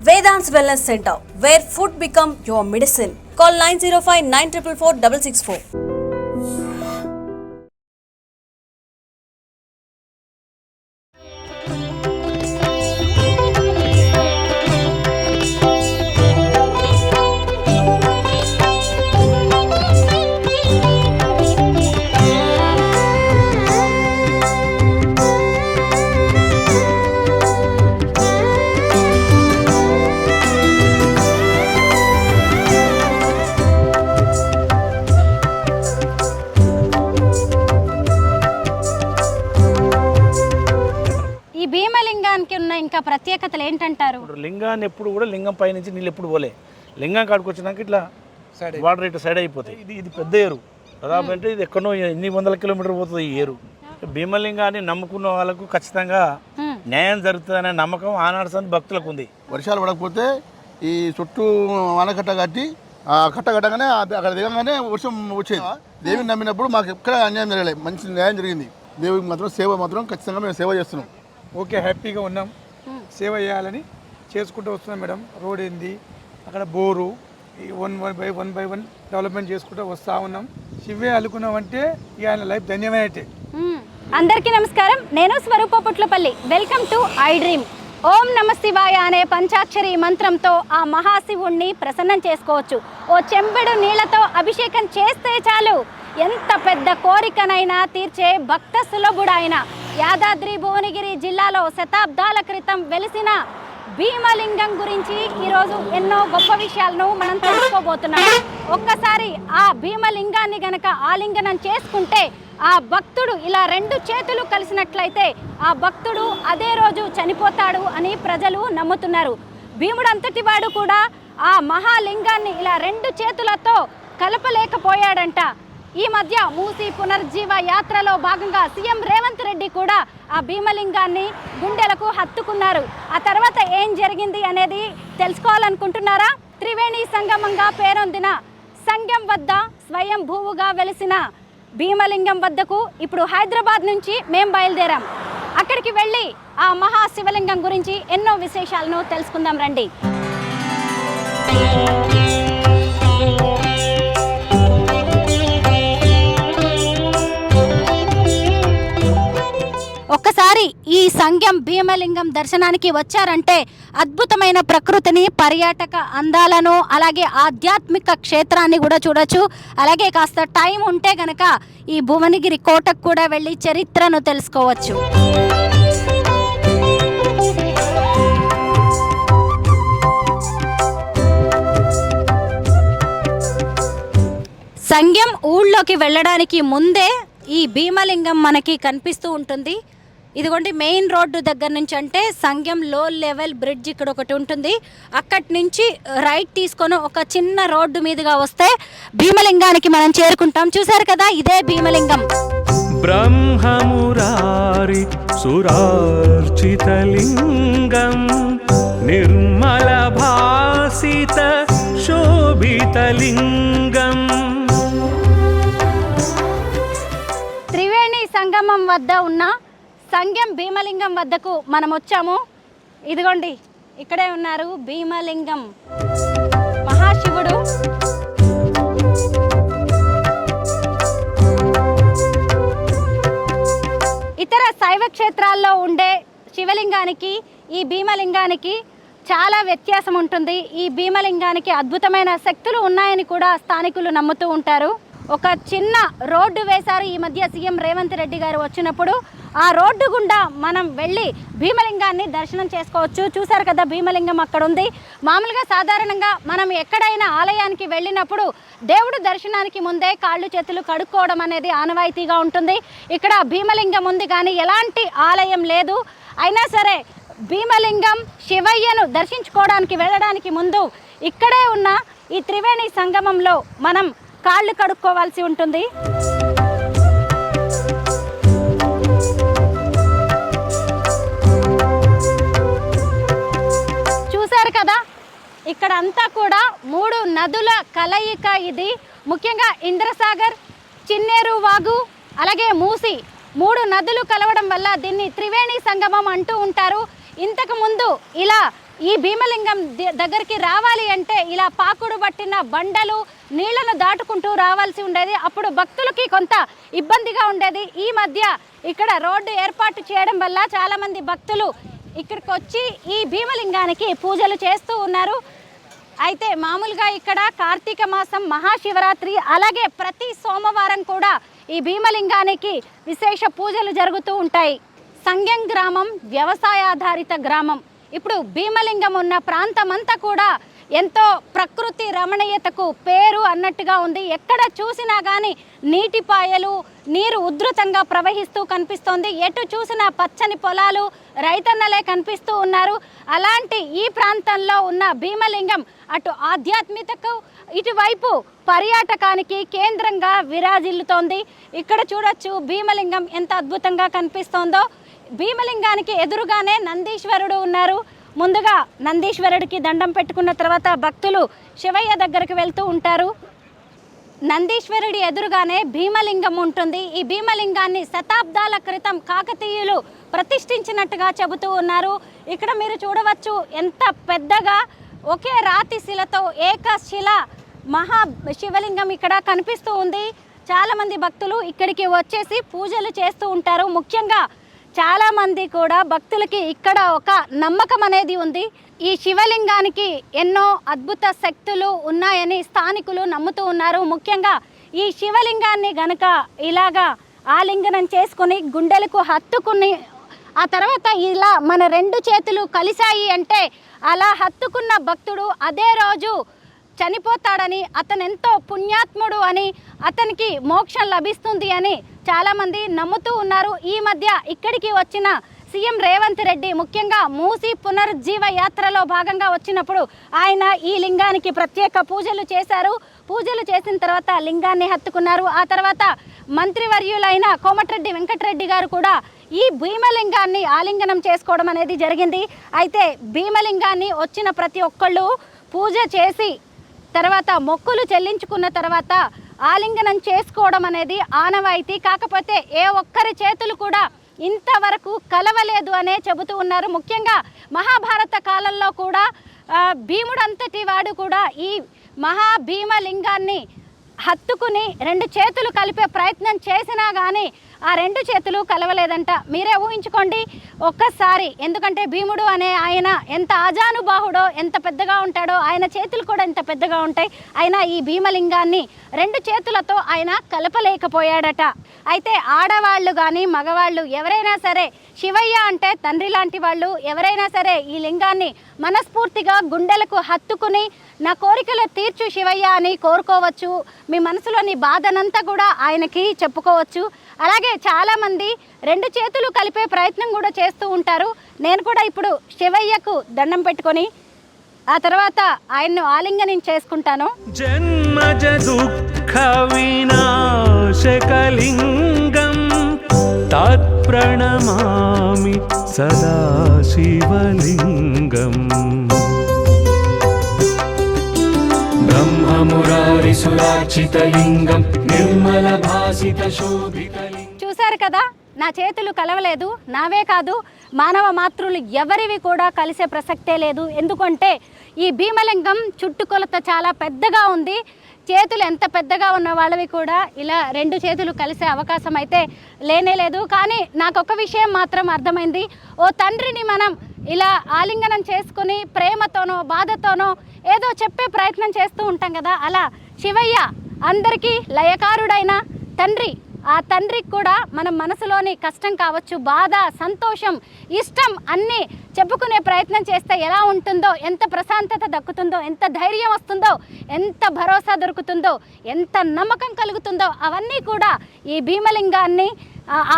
Vedant's Wellness Center, where food become your medicine. Call 905 944 664. ఇంకా ప్రత్యేకతలు ఏంటంటారు? లింగాన్ని ఎప్పుడు కూడా లింగం పై నుంచి నీళ్ళు ఎప్పుడు పోలే. లింగం కాడికి వచ్చినాక ఇట్లా వాటర్ ఇట్లా సైడ్ అయిపోతాయి. ఇది పెద్ద ఏరు దాదాపు అంటే ఇది ఎక్కడో ఎన్ని వందల కిలోమీటర్ పోతుంది ఈ ఏరు. భీమలింగాన్ని నమ్ముకున్న వాళ్ళకు ఖచ్చితంగా న్యాయం జరుగుతుందనే నమ్మకం ఆనాడు సంది భక్తులకు ఉంది. వర్షాలు పడకపోతే ఈ చుట్టూ ఆనకట్ట కట్టి కట్ట కట్టగానే అక్కడ దిగంగానే వర్షం వచ్చేది. దేవిని నమ్మినప్పుడు మాకు ఎక్కడ అన్యాయం జరగలేదు, మంచి న్యాయం జరిగింది. దేవుడికి మాత్రం సేవ మాత్రం ఖచ్చితంగా మేము సేవ చేస్తున్నాం. ఓకే, హ్యాపీగా ఉన్నాం. సేవ చేయాలని చేసుకుంటూ వస్తున్నాం మేడం. రోడ్ ఏంది, అక్కడ బోరు, ఈ వన్ బై వన్ డెవలప్మెంట్ చేసుకుంటూ వస్తూ ఉన్నాం. శివే అనుకున్నామంటే ఇక ఆయన లైఫ్ ధన్యమైనట్టే. అందరికీ నమస్కారం, నేను Swaroopa Putlapalli. Welcome to iDream. ఓం నమ శివాయ అనే పంచాక్షరి మంత్రంతో ఆ మహాశివుణ్ణి ప్రసన్నం చేసుకోవచ్చు. ఓ చెంబెడు నీళ్లతో అభిషేకం చేస్తే చాలు ఎంత పెద్ద కోరికనైనా తీర్చే భక్త సులభుడు ఆయన. యాదాద్రి భువనగిరి జిల్లాలో శతాబ్దాల క్రితం వెలిసిన భీమలింగం గురించి ఈరోజు ఎన్నో గొప్ప విషయాలను మనం తెలుసుకోబోతున్నాం. ఒక్కసారి ఆ భీమలింగాన్ని గనక ఆలింగనం చేసుకుంటే ఆ భక్తుడు ఇలా రెండు చేతులు కలిసినట్లయితే ఆ భక్తుడు అదే రోజు చనిపోతాడు అని ప్రజలు నమ్ముతున్నారు. భీముడు అంతటి వాడు కూడా ఆ మహాలింగాన్ని ఇలా రెండు చేతులతో కలపలేకపోయాడంట. ఈ మధ్య మూసీ పునర్జీవ యాత్రలో భాగంగా సీఎం రేవంత్ రెడ్డి కూడా ఆ భీమలింగాన్ని గుండెలకు హత్తుకున్నారు. ఆ తర్వాత ఏం జరిగింది అనేది తెలుసుకోవాలనుకుంటున్నారా? త్రివేణి సంగమంగా పేరొందిన సంగం వద్ద స్వయం భూవుగా వెలిసిన భీమలింగం వద్దకు ఇప్పుడు హైదరాబాద్ నుంచి మేము బయలుదేరాం. అక్కడికి వెళ్ళి ఆ మహాశివలింగం గురించి ఎన్నో విశేషాలను తెలుసుకుందాం రండి. ఒక్కసారి ఈ సంగం భీమలింగం దర్శనానికి వచ్చారంటే అద్భుతమైన ప్రకృతిని, పర్యాటక అందాలను, అలాగే ఆధ్యాత్మిక క్షేత్రాన్ని కూడా చూడొచ్చు. అలాగే కాస్త టైం ఉంటే గనక ఈ భువనగిరి కోటకు కూడా వెళ్ళి చరిత్రను తెలుసుకోవచ్చు. సంగం ఊళ్ళోకి వెళ్ళడానికి ముందే ఈ భీమలింగం మనకి కనిపిస్తూ ఉంటుంది. ఇదిగోండి మెయిన్ రోడ్డు దగ్గర నుంచి, అంటే సంగం లో లెవెల్ బ్రిడ్జ్ ఇక్కడ ఒకటి ఉంటుంది. అక్కడి నుంచి రైట్ తీసుకొని ఒక చిన్న రోడ్డు మీదుగా వస్తే భీమలింగానికి మనం చేరుకుంటాం. చూసారు కదా, ఇదే భీమలింగం. బ్రహ్మమురారి సురార్చితలింగం నిర్మల భాసిత శోభితలింగం. త్రివేణి సంగమం వద్ద ఉన్న సంగం భీమలింగం వద్దకు మనం వచ్చాము. ఇదిగోండి ఇక్కడే ఉన్నారు భీమలింగం మహాశివుడు. ఇతర శైవ క్షేత్రాల్లో ఉండే శివలింగానికి ఈ భీమలింగానికి చాలా వ్యత్యాసం ఉంటుంది. ఈ భీమలింగానికి అద్భుతమైన శక్తులు ఉన్నాయని కూడా స్థానికులు నమ్ముతూ ఉంటారు. ఒక చిన్న రోడ్డు వేశారు ఈ మధ్య సీఎం రేవంత్ రెడ్డి గారు వచ్చినప్పుడు. ఆ రోడ్డు గుండా మనం వెళ్ళి భీమలింగాన్ని దర్శనం చేసుకోవచ్చు. చూసారు కదా, భీమలింగం అక్కడ ఉంది. మామూలుగా సాధారణంగా మనం ఎక్కడైనా ఆలయానికి వెళ్ళినప్పుడు దేవుడు దర్శనానికి ముందే కాళ్ళు చేతులు కడుక్కోవడం అనేది ఆనవాయితీగా ఉంటుంది. ఇక్కడ భీమలింగం ఉంది కానీ ఎలాంటి ఆలయం లేదు. అయినా సరే భీమలింగం శివయ్యను దర్శించుకోవడానికి వెళ్ళడానికి ముందు ఇక్కడే ఉన్న ఈ త్రివేణి సంగమంలో మనం కాళ్ళు కడుక్కోవాల్సి ఉంటుంది. చూశారు కదా, ఇక్కడ అంతా కూడా 3 నదుల కలయిక ఇది. ముఖ్యంగా ఇంద్రసాగర్, చిన్నేరు వాగు, అలాగే మూసి 3 నదులు కలవడం వల్ల దీన్ని త్రివేణి సంగమం అంటూ ఉంటారు. ఇంతకు ముందు ఇలా ఈ భీమలింగం దగ్గరికి రావాలి అంటే ఇలా పాకుడు పట్టిన బండలు నీళ్లను దాటుకుంటూ రావాల్సి ఉండేది. అప్పుడు భక్తులకి కొంత ఇబ్బందిగా ఉండేది. ఈ మధ్య ఇక్కడ రోడ్డు ఏర్పాటు చేయడం వల్ల చాలామంది భక్తులు ఇక్కడికి వచ్చి ఈ భీమలింగానికి పూజలు చేస్తూ ఉన్నారు. అయితే మామూలుగా ఇక్కడ కార్తీక మాసం మహాశివరాత్రి అలాగే ప్రతి సోమవారం కూడా ఈ భీమలింగానికి విశేష పూజలు జరుగుతూ ఉంటాయి. సంగెం గ్రామం వ్యవసాయాధారిత గ్రామం. ఇప్పుడు భీమలింగం ఉన్న ప్రాంతం అంతా కూడా ఎంతో ప్రకృతి రమణీయతకు పేరు అన్నట్టుగా ఉంది. ఎక్కడ చూసినా కానీ నీటిపాయలు, నీరు ఉధృతంగా ప్రవహిస్తూ కనిపిస్తోంది. ఎటు చూసినా పచ్చని పొలాలు, రైతన్నలే కనిపిస్తూ ఉన్నారు. అలాంటి ఈ ప్రాంతంలో ఉన్న భీమలింగం అటు ఆధ్యాత్మికతకు, ఇటువైపు పర్యాటకానికి కేంద్రంగా విరాజిల్లుతోంది. ఇక్కడ చూడొచ్చు భీమలింగం ఎంత అద్భుతంగా కనిపిస్తోందో. భీమలింగానికి ఎదురుగానే నందీశ్వరుడు ఉన్నారు. ముందుగా నందీశ్వరుడికి దండం పెట్టుకున్న తర్వాత భక్తులు శివయ్య దగ్గరికి వెళ్తూ ఉంటారు. నందీశ్వరుడి ఎదురుగానే భీమలింగం ఉంటుంది. ఈ భీమలింగాన్ని శతాబ్దాల క్రితం కాకతీయులు ప్రతిష్ఠించినట్టుగా చెబుతూ ఉన్నారు. ఇక్కడ మీరు చూడవచ్చు ఎంత పెద్దగా ఒకే రాతి శిలతో ఏకశిల మహా శివలింగం ఇక్కడ కనిపిస్తూ ఉంది. చాలామంది భక్తులు ఇక్కడికి వచ్చేసి పూజలు చేస్తూ ఉంటారు. ముఖ్యంగా చాలామంది కూడా భక్తులకి ఇక్కడ ఒక నమ్మకం అనేది ఉంది. ఈ శివలింగానికి ఎన్నో అద్భుత శక్తులు ఉన్నాయని స్థానికులు నమ్ముతూ ఉన్నారు. ముఖ్యంగా ఈ శివలింగాన్ని గనక ఇలాగా ఆలింగనం చేసుకుని గుండెలకు హత్తుకుని ఆ తర్వాత ఇలా మన రెండు చేతులు కలిశాయి అంటే అలా హత్తుకున్న భక్తుడు అదే రోజు చనిపోతాడని, అతను ఎంతో పుణ్యాత్ముడు అని, అతనికి మోక్షం లభిస్తుంది అని చాలామంది నమ్ముతూ ఉన్నారు. ఈ మధ్య ఇక్కడికి వచ్చిన సీఎం రేవంత్ రెడ్డి ముఖ్యంగా మూసీ పునరుజ్జీవ యాత్రలో భాగంగా వచ్చినప్పుడు ఆయన ఈ లింగానికి ప్రత్యేక పూజలు చేశారు. పూజలు చేసిన తర్వాత లింగాన్ని హత్తుకున్నారు. ఆ తర్వాత మంత్రివర్యులైన కోమటిరెడ్డి వెంకటరెడ్డి గారు కూడా ఈ భీమలింగాన్ని ఆలింగనం చేసుకోవడం అనేది జరిగింది. అయితే భీమలింగాన్ని వచ్చిన ప్రతి ఒక్కళ్ళు పూజ చేసి తర్వాత మొక్కులు చెల్లించుకున్న తర్వాత ఆలింగనం చేసుకోవడం అనేది ఆనవాయితీ. కాకపోతే ఏ ఒక్కరి చేతులు కూడా ఇంతవరకు కలవలేదు అనే చెబుతూ ఉన్నారు. ముఖ్యంగా మహాభారత కాలంలో కూడా భీముడంతటి వాడు కూడా ఈ మహాభీమలింగాన్ని హత్తుకుని రెండు చేతులు కలిపే ప్రయత్నం చేసినా కానీ ఆ రెండు చేతులు కలవలేదంట. మీరే ఊహించుకోండి ఒక్కసారి. ఎందుకంటే భీముడు అనే ఆయన ఎంత ఆజానుబాహుడో, ఎంత పెద్దగా ఉంటాడో, ఆయన చేతులు కూడా ఎంత పెద్దగా ఉంటాయి. అయినా ఈ భీమలింగాన్ని రెండు చేతులతో ఆయన కలపలేకపోయాడట. అయితే ఆడవాళ్ళు కానీ మగవాళ్ళు ఎవరైనా సరే శివయ్య అంటే తండ్రి లాంటి వాళ్ళు ఎవరైనా సరే ఈ లింగాన్ని మనస్ఫూర్తిగా గుండెలకు హత్తుకుని నా కోరికలు తీర్చు శివయ్య అని కోరుకోవచ్చు. మీ మనసులోని బాధనంతా కూడా ఆయనకి చెప్పుకోవచ్చు. అలాగే చాలామంది రెండు చేతులు కలిపే ప్రయత్నం కూడా చేస్తూ ఉంటారు. నేను కూడా ఇప్పుడు శివయ్యకు దండం పెట్టుకొని ఆ తర్వాత ఆయన్ను ఆలింగనం చేసుకుంటాను. జన్మజ దుఃఖ వినాశకలింగం తత్ప్రణమామి సదా శివలింగం. బ్రహ్మమురారిసురార్చితలింగం నిర్మల భాసిత శోభితలింగం. చూశారు కదా, నా చేతులు కలవలేదు. నావే కాదు, మానవ మాతృలు ఎవరివి కూడా కలిసే ప్రసక్తే లేదు. ఎందుకంటే ఈ భీమలింగం చుట్టుకొలత చాలా పెద్దగా ఉంది. చేతులు ఎంత పెద్దగా ఉన్న వాళ్ళవి కూడా ఇలా రెండు చేతులు కలిసే అవకాశం అయితే లేనే లేదు. కానీ నాకు ఒక విషయం మాత్రం అర్థమైంది. ఓ తండ్రిని మనం ఇలా ఆలింగనం చేసుకుని ప్రేమతోనో బాధతోనో ఏదో చెప్పే ప్రయత్నం చేస్తూ ఉంటాం కదా, అలా శివయ్య అందరికీ లయకారుడైన తండ్రి. ఆ తండ్రికి కూడా మన మనసులోని కష్టం కావచ్చు, బాధ, సంతోషం, ఇష్టం అన్నీ చెప్పుకునే ప్రయత్నం చేస్తే ఎలా ఉంటుందో, ఎంత ప్రశాంతత దక్కుతుందో, ఎంత ధైర్యం వస్తుందో, ఎంత భరోసా దొరుకుతుందో, ఎంత నమ్మకం కలుగుతుందో అవన్నీ కూడా ఈ భీమలింగాన్ని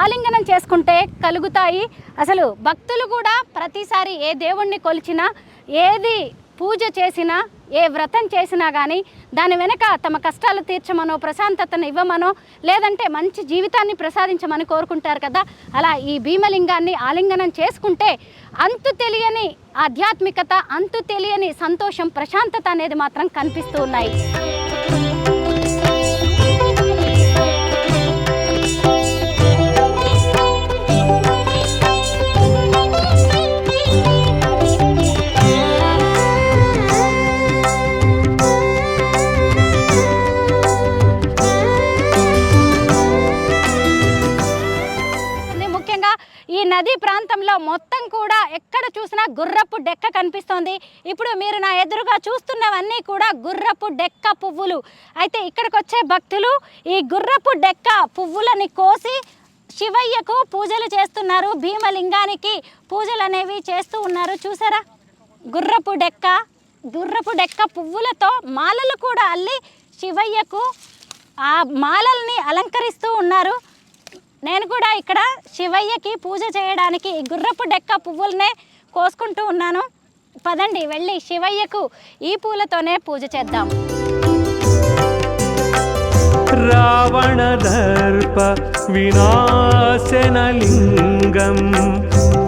ఆలింగనం చేసుకుంటే కలుగుతాయి. అసలు భక్తులు కూడా ప్రతిసారి ఏ దేవుణ్ణి కొలిచినా, ఏది పూజ చేసినా, ఏ వ్రతం చేసినా కానీ దాని వెనక తమ కష్టాలు తీర్చమనో, ప్రశాంతతను ఇవ్వమనో, లేదంటే మంచి జీవితాన్ని ప్రసాదించమని కోరుకుంటారు కదా. అలా ఈ భీమలింగాన్ని ఆలింగనం చేసుకుంటే అంతు తెలియని ఆధ్యాత్మికత, అంతు తెలియని సంతోషం, ప్రశాంతత అనేది మాత్రం కనిపిస్తూ ఉన్నాయి. నదీ ప్రాంతంలో మొత్తం కూడా ఎక్కడ చూసినా గుర్రపు డెక్క కనిపిస్తోంది. ఇప్పుడు మీరు నా ఎదురుగా చూస్తున్నవన్నీ కూడా గుర్రపు డెక్క పువ్వులు. అయితే ఇక్కడికి వచ్చే భక్తులు ఈ గుర్రపు డెక్క పువ్వులని కోసి శివయ్యకు పూజలు చేస్తున్నారు. భీమలింగానికి పూజలు అనేవి చేస్తూ ఉన్నారు. చూసారా, గుర్రపు డెక్క పువ్వులతో మాలలు కూడా అల్లి శివయ్యకు ఆ మాలల్ని అలంకరిస్తూ ఉన్నారు. నేను కూడా ఇక్కడ శివయ్యకి పూజ చేయడానికి గుర్రపు డెక్క పువ్వులనే కోసుకుంటూ ఉన్నాను. పదండి వెళ్ళి శివయ్యకు ఈ పూలతోనే పూజ చేద్దాం. రావణదర్ప వినాశనలింగం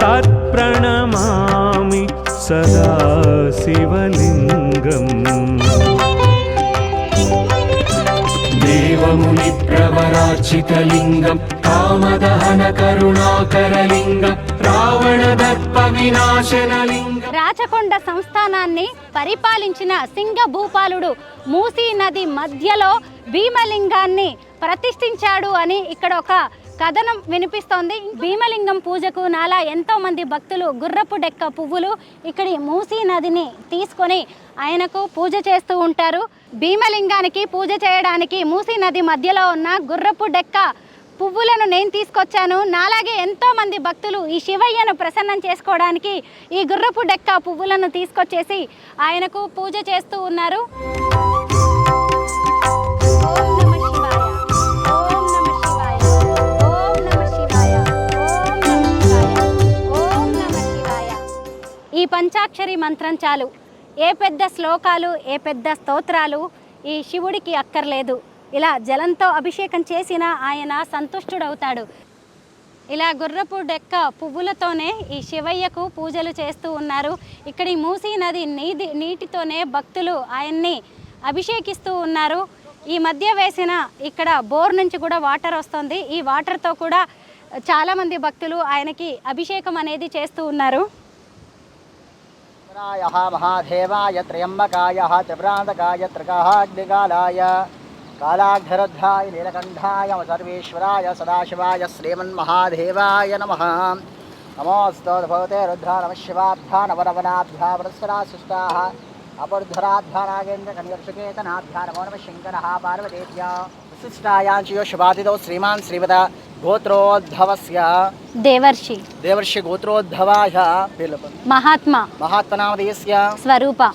తత్ప్రణమామి సదా శివలింగం. దేవముని ప్రవరాచితలింగం కామదహన కరుణాకరలింగం రావణదర్ప వినాశనలింగం. రాచకొండ సంస్థానాన్ని పరిపాలించిన సింగ భూపాలుడు మూసీ నది మధ్యలో భీమలింగాన్ని ప్రతిష్ఠించాడు అని ఇక్కడ ఒక కథనం వినిపిస్తోంది. భీమలింగం పూజకు నాలా ఎంతో మంది భక్తులు గుర్రపు డెక్క పువ్వులు ఇక్కడి మూసీ నదిని తీసుకొని ఆయనకు పూజ చేస్తూ ఉంటారు. భీమలింగానికి పూజ చేయడానికి మూసీ నది మధ్యలో ఉన్న గుర్రపు డెక్క పువ్వులను నేను తీసుకొచ్చాను. నాలాగే ఎంతో మంది భక్తులు ఈ శివయ్యను ప్రసన్నం చేసుకోవడానికి ఈ గుర్రపు డెక్క పువ్వులను తీసుకొచ్చేసి ఆయనకు పూజ చేస్తూ ఉన్నారు. ఈ పంచాక్షరి మంత్రం చాలు. ఏ పెద్ద శ్లోకాలు, ఏ పెద్ద స్తోత్రాలు ఈ శివుడికి అక్కర్లేదు. ఇలా జలంతో అభిషేకం చేసిన ఆయన సంతుష్టుడవుతాడు. ఇలా గుర్రపు డెక్క పువ్వులతోనే ఈ శివయ్యకు పూజలు చేస్తూ ఉన్నారు. ఇక్కడి మూసీ నది నీటితోనే భక్తులు ఆయన్ని అభిషేకిస్తూ ఉన్నారు. ఈ మధ్య వేసిన ఇక్కడ బోర్ నుంచి కూడా వాటర్ వస్తుంది. ఈ వాటర్తో కూడా చాలామంది భక్తులు ఆయనకి అభిషేకం అనేది చేస్తూ ఉన్నారు. మహాదేవాయ త్రయంబకాయ త్రిభ్రాంతకాయ త్రికాగ్నికాలాయ కాళాఘ్రరుద్ధాయ నీలకంఠాయ సర్వేశ్వరాయ సదాశివాయ శ్రీమన్మహాదేవాయ నమః. నమోస్తు భగవతే రుద్ర నమః శివాభ్యా నవరవనాభ్యా పురస్సరా సృష్టాః అపర్ధరాభ్యా నాగేంద్ర కన్యర్షకేతనాభ్యా నమో నమః శంకరః పార్వతేభ్యः. విశిష్టాయాంచయో శుభాతిథో శ్రీమాన్ శ్రీవద గోత్రోద్భవస్య దేవర్షి గోత్రోద్భవాయ మహాత్మనామధేయస్య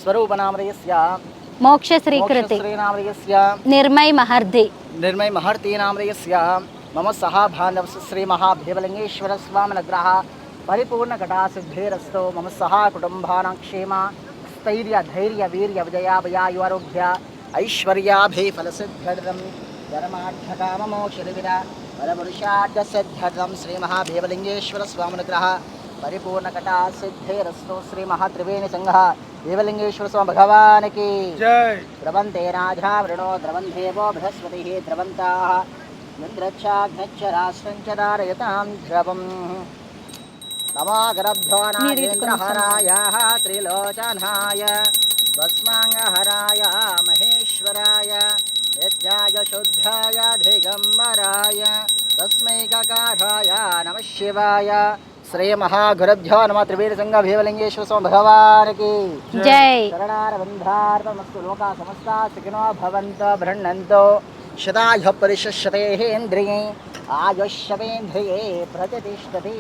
స్వరూపనామధేయస్య మోక్ష శ్రీకృతి నిర్మై మహర్ది నామధేయస్య మమ సహ బాంధవస్ శ్రీ మహాభీమలింగేశ్వర స్వామినగ్రహ పరిపూర్ణ ఘటాసిద్ధిరస్తు. మమ సహ కుటుంబానాం క్షేమ స్థైర్య ధైర్య వీర్య విజయాభయాయురోగ్య ఐశ్వర్యాభిఫలసిద్ధ్యర్థం ధర్మార్థకామమోక్షవిద పరపురుషార్థసిద్ధ్యర్థం శ్రీ మహాభీమలింగేశ్వర స్వామినగ్రహ పరిపూర్ణ ఘటాసిద్ధిరస్తు. శ్రీ మహాత్రివేణి సంఘ భీమలింగేశ్వర స్వామి భగవానికి జై. ద్రవంతే రాజా వృణో ద్రవందేవో బృహస్పతి ద్రవంతాః ఇంద్రచ్చాగ్నచ్చ రాష్ట్రంచ ధారయతాం ద్రవం. నమాగరభ్యో నాగేంద్రహరాయ త్రిలోచనాయ భస్మాంగహరాయ మహేశ్వరాయ నిత్యాయ శుద్ధాయ దిగంబరాయ తస్మై కకారాయ నమః శివాయ. శ్రీ మహాగురుభ్యో నమః. త్రివేణి సంఘ భీమలింగేశ్వర స్వామి భగవానికి జై. శరణారవిందార్పణమస్తు. లోకా సమస్తా సుఖినో భవంతు బృహ్ణంతు శతాయు పరిషశ్యతేంద్రియే ఆయుష్యేంద్రియే ప్రతిష్టతి.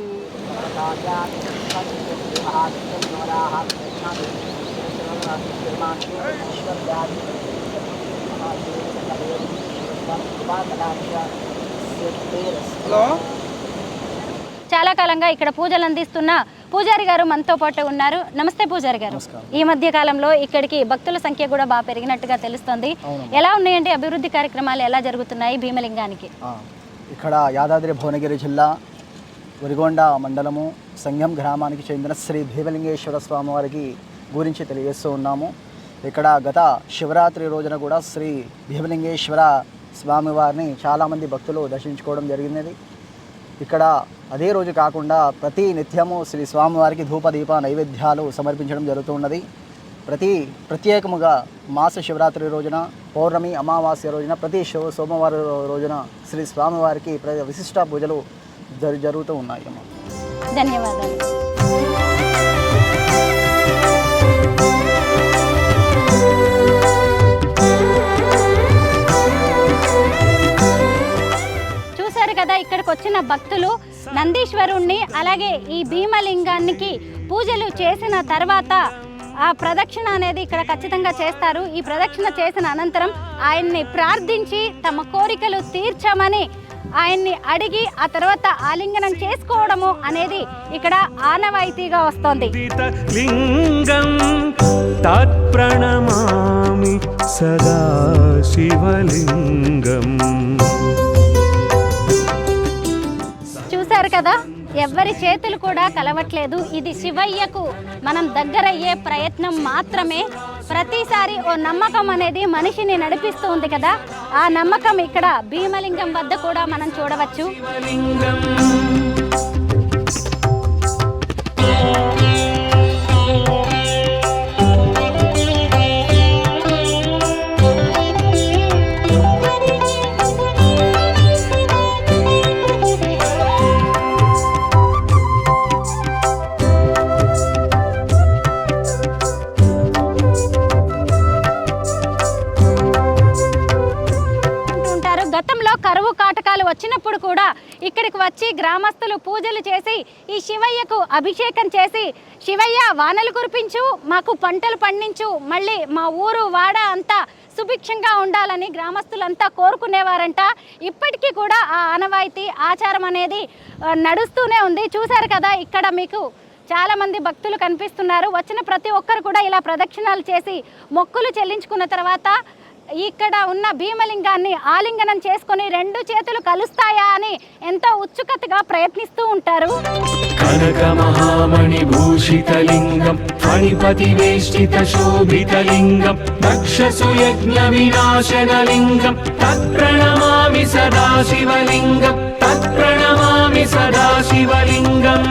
చాలా కాలంగా ఇక్కడ పూజలు అందిస్తున్న పూజారి గారు మనతో పాటు ఉన్నారు. నమస్తే పూజారి గారు. ఈ మధ్య కాలంలో ఇక్కడికి భక్తుల సంఖ్య కూడా బాగా పెరిగినట్టుగా తెలుస్తుంది. ఎలా ఉన్నాయండి అభివృద్ధి కార్యక్రమాలు, ఎలా జరుగుతున్నాయి భీమలింగానికి? ఇక్కడ యాదాద్రి భువనగిరి జిల్లా వరిగొండ మండలము సంగం గ్రామానికి చెందిన శ్రీ భీమలింగేశ్వర స్వామి వారికి గురించి తెలియజేస్తూ ఉన్నాము. ఇక్కడ గత శివరాత్రి రోజున కూడా శ్రీ భీమలింగేశ్వర స్వామివారిని చాలామంది భక్తులు దర్శించుకోవడం జరిగినది. ఇక్కడ అదే రోజు కాకుండా ప్రతి నిత్యము శ్రీ స్వామివారికి ధూపదీప నైవేద్యాలు సమర్పించడం జరుగుతున్నది. ప్రత్యేకముగా మాస శివరాత్రి రోజున, పౌర్ణమి అమావాస్య రోజున, ప్రతి సోమవారం రోజున శ్రీ స్వామివారికి విశిష్ట పూజలు జరుగుతూ ఉన్నాయి. ధన్యవాదాలు. చూశారు కదా, ఇక్కడికి వచ్చిన భక్తులు నందీశ్వరుణ్ణి అలాగే ఈ భీమలింగానికి పూజలు చేసిన తర్వాత ఆ ప్రదక్షిణ అనేది ఇక్కడ ఖచ్చితంగా చేస్తారు. ఈ ప్రదక్షిణ చేసిన అనంతరం ఆయన్ని ప్రార్థించి తమ కోరికలు తీర్చమని ఆయన్ని అడిగి ఆ తర్వాత ఆలింగనం చేసుకోవడము అనేది ఇక్కడ ఆనవాయితీగా వస్తోంది. లింగం తత్ప్రణమామి సదా శివలింగం. చూశారు కదా, ఎవ్వరి చేతులు కూడా కలవట్లేదు. ఇది శివయ్యకు మనం దగ్గరయ్యే ప్రయత్నం మాత్రమే. ప్రతిసారి ఓ నమ్మకం అనేది మనిషిని నడిపిస్తూ ఉంది కదా, ఆ నమ్మకం ఇక్కడ భీమలింగం వద్ద కూడా మనం చూడవచ్చు. గతంలో కరువు కాటకాలు వచ్చినప్పుడు కూడా ఇక్కడికి వచ్చి గ్రామస్తులు పూజలు చేసి ఈ శివయ్యకు అభిషేకం చేసి, శివయ్య వానలు కురిపించు, మాకు పంటలు పండించు, మళ్ళీ మా ఊరు వాడ అంతా సుభిక్షంగా ఉండాలని గ్రామస్తులంతా కోరుకునేవారంట. ఇప్పటికీ కూడా ఆ ఆనవాయితీ ఆచారం అనేది నడుస్తూనే ఉంది. చూశారు కదా, ఇక్కడ మీకు చాలామంది భక్తులు కనిపిస్తున్నారు. వచ్చిన ప్రతి ఒక్కరు కూడా ఇలా ప్రదక్షిణాలు చేసి మొక్కులు చెల్లించుకున్న తర్వాత ఇక్కడ ఉన్న భీమలింగాన్ని ఆలింగనం చేసుకొని రెండు చేతులు కలుస్తాయా అని ఎంతో ఉత్సుకతగా ప్రయత్నిస్తూ ఉంటారు. కనక మహామణి భూషితలింగం ఫణిపతి వేష్టిత శోభితలింగం దక్షసు యజ్ఞ వినాశనలింగం తత్ప్రణమామి సదాశివలింగం తత్ప్రణమామి సదాశివలింగం.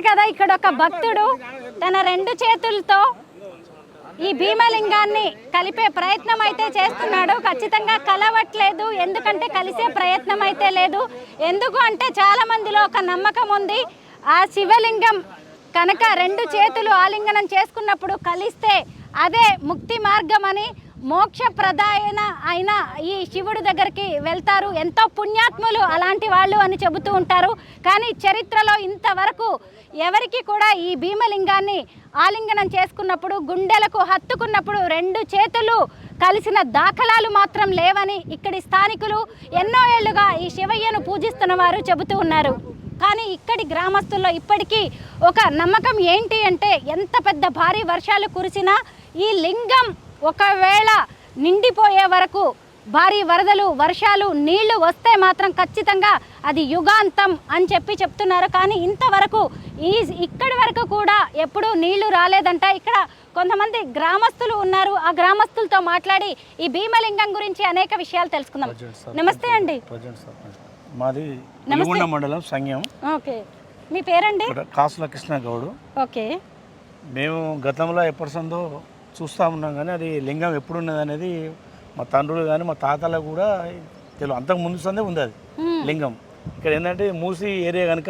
కదా, ఇక్కడ ఒక భక్తుడు తన రెండు చేతులతో ఈ భీమలింగాన్ని కలిపే ప్రయత్నం అయితే చేస్తున్నాడు. ఖచ్చితంగా కలవట్లేదు, ఎందుకంటే కలిసే ప్రయత్నం అయితే లేదు. ఎందుకు అంటే చాలా మందిలో ఒక నమ్మకం ఉంది, ఆ శివలింగం కనుక రెండు చేతులు ఆలింగనం చేసుకున్నప్పుడు కలిస్తే అదే ముక్తి మార్గం అని, మోక్షప్రదాయన అయిన ఈ శివుడి దగ్గరికి వెళ్తారు, ఎంతో పుణ్యాత్ములు అలాంటి వాళ్ళు అని చెబుతూ ఉంటారు. కానీ చరిత్రలో ఇంతవరకు ఎవరికి కూడా ఈ భీమలింగాన్ని ఆలింగనం చేసుకున్నప్పుడు, గుండెలకు హత్తుకున్నప్పుడు రెండు చేతులు కలిసిన దాఖలాలు మాత్రం లేవని ఇక్కడి స్థానికులు ఎన్నో ఏళ్లుగా ఈ శివయ్యను పూజిస్తున్న వారు చెబుతూ ఉన్నారు. కానీ ఇక్కడి గ్రామస్తుల్లో ఇప్పటికీ ఒక నమ్మకం ఏంటి అంటే, ఎంత పెద్ద భారీ వర్షాలు కురిసినా ఈ లింగం ఒకవేళ నిండిపోయే వరకు భారీ వరదలు, వర్షాలు, నీళ్లు వస్తే మాత్రం ఖచ్చితంగా అది యుగాంతం అని చెప్తున్నారు. కానీ ఇంతవరకు ఇక్కడి వరకు కూడా ఎప్పుడూ నీళ్లు రాలేదంట. ఇక్కడ కొంతమంది గ్రామస్తులు ఉన్నారు, ఆ గ్రామస్తులతో మాట్లాడి ఈ భీమలింగం గురించి అనేక విషయాలు తెలుసుకుందాం. నమస్తే అండి. మాది నల్గొండ మండలం సంఘం. ఓకే, మీ పేరండి? కాసుల కృష్ణ గౌడు. ఓకే, మేము గతంలో ఎప్పటి సందో చూస్తూ ఉన్నాం, కానీ అది లింగం ఎప్పుడు ఉన్నది అనేది మా తండ్రులు కానీ మా తాతలు కూడా తెలియదు. అంతకు ముందు సందే ఉంది అది లింగం. ఇక్కడ ఏంటంటే మూసి ఏరియా కనుక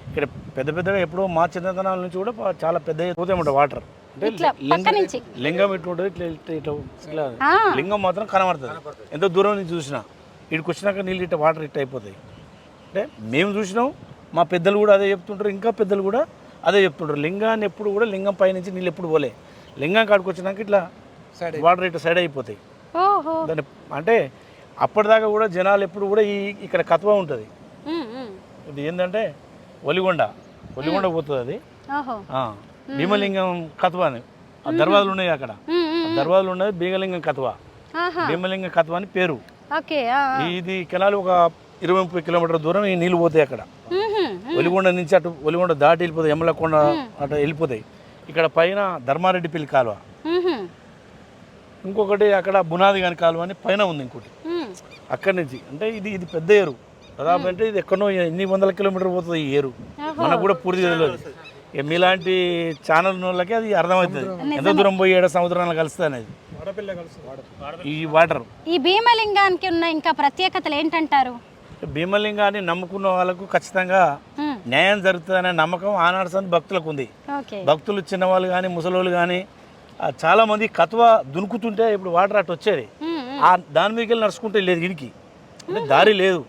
ఇక్కడ పెద్ద పెద్దగా ఎప్పుడో మా చిన్నతనాల నుంచి కూడా చాలా పెద్ద పోతే ఉంటుంది వాటర్. అంటే లింగం ఇటు ఉంటుంది, ఇట్లా ఇట్లా లింగం మాత్రం కనబడుతుంది. ఎంతో దూరం నుంచి చూసినా ఇక్కడికి వచ్చినాక నీళ్ళు ఇట్లా వాటర్ ఇట్లా అయిపోతాయి. అంటే మేము చూసినాం, మా పెద్దలు కూడా అదే చెప్తుంటారు, ఇంకా పెద్దలు కూడా అదే చెప్తుంటారు. లింగాన్ని ఎప్పుడు కూడా లింగం పైనుంచి నీళ్ళు ఎప్పుడు పోలే, లింగం కాడికి వచ్చినాక ఇట్లా వాటర్ ఇట్లా సైడ్ అయిపోతాయి. దాన్ని అంటే అప్పటిదాకా కూడా జనాలు ఎప్పుడు కూడా ఇక్కడ కత్వ ఉంటుంది. ఇది ఏంటంటే ఒలిగొండ పోతుంది అది. భీమలింగం కత్వ అని ఆ దర్వాజలు ఉన్నాయి, అక్కడ దర్వాజలు ఉన్నది భీమలింగం కత్వ, భీమలింగం కత్వ అని పేరు. ఇది కెనాలు ఒక 20-30 కిలోమీటర్ల దూరం ఈ నీళ్ళు పోతాయి. అక్కడ ఒలిగొండ నుంచి అటు ఒలిగొండ దాటి వెళ్ళిపోతాయి, ఎమ్మలకొండ అటు వెళ్ళిపోతాయి. ఇక్కడ పైన ధర్మారెడ్డిపల్లి కాలువ, ఇంకొకటి అక్కడ బునాది గాని కాలువ అని పైన ఉంది ఇంకోటి. అక్కడి నుంచి అంటే ఇది పెద్ద ఏరు, దాదాపు అంటే ఇది ఎక్కడో ఎన్ని వందల కిలోమీటర్ పోతుంది ఈ ఏరు, మనకు కూడా పూర్తి తెలియదు. ఇక మీలాంటి ఛానల్ వాళ్ళకి అది అర్థమవుతుంది ఎంత దూరం పోయి ఏడ సముద్రంలో కలుస్తుంది అనేది ఈ వాటర్. ఈ భీమలింగానికి ఉన్న ఇంకా ప్రత్యేకతలు ఏంటంటారు? భీమలింగాన్ని నమ్ముకున్న వాళ్ళకు ఖచ్చితంగా న్యాయం జరుగుతుందనే నమ్మకం ఆనాడు సంది భక్తులకు ఉంది. భక్తులు చిన్నవాళ్ళు కానీ ముసలోళ్ళు కానీ చాలామంది కత్వ దునుకుతుంటే ఇప్పుడు వాటర్ అటు వచ్చేది, దాని మీదకి వెళ్ళి నడుచుకుంటే లేదు, ఇడికి అంటే దారి లేదు.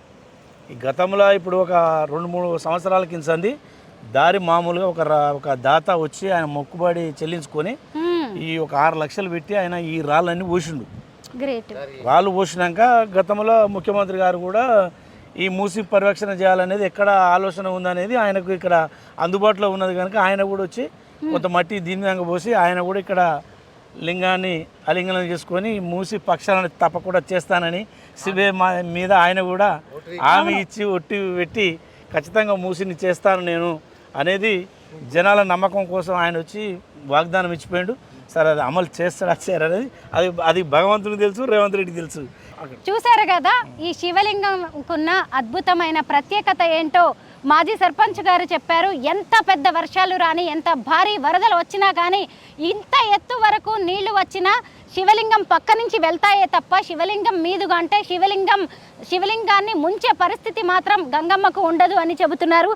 ఈ గతంలో ఇప్పుడు ఒక 2-3 సంవత్సరాల కింద దారి మామూలుగా ఒక దాత వచ్చి ఆయన మొక్కుబడి చెల్లించుకొని ఈ ఒక 6 లక్షలు పెట్టి ఆయన ఈ రాళ్ళన్నీ పోసిండు. రాళ్ళు పోసినాక గతంలో ముఖ్యమంత్రి గారు కూడా ఈ మూసి పరిరక్షణ చేయాలనేది ఎక్కడ ఆలోచన ఉందనేది ఆయనకు ఇక్కడ అందుబాటులో ఉన్నది కనుక ఆయన కూడా వచ్చి కొంత మట్టి దీని మీద పోసి ఆయన కూడా ఇక్కడ లింగాన్ని అలింగనం చేసుకొని మూసి పక్షాలను తప్పకుండా చేస్తానని శివే మీద ఆయన కూడా హామీ ఇచ్చి ఒట్టి పెట్టి ఖచ్చితంగా మూసిని చేస్తాను నేను అనేది జనాల నమ్మకం కోసం ఆయన వచ్చి వాగ్దానం ఇచ్చిపోయాడు. సరే అది అమలు చేస్తాడా అనేది అది భగవంతుడికి తెలుసు, రేవంత్ రెడ్డికి తెలుసు. చూసారు కదా ఈ శివలింగంకున్న అద్భుతమైన ప్రత్యేకత ఏంటో మాజీ సర్పంచ్ గారు చెప్పారు. ఎంత పెద్ద వర్షాలు రాని, ఎంత భారీ వరదలు వచ్చినా కానీ, ఇంత ఎత్తు వరకు నీళ్లు వచ్చినా శివలింగం పక్క నుంచి వెళ్తాయే తప్ప శివలింగం మీదుగా అంటే శివలింగాన్ని ముంచే పరిస్థితి మాత్రం గంగమ్మకు ఉండదు అని చెబుతున్నారు.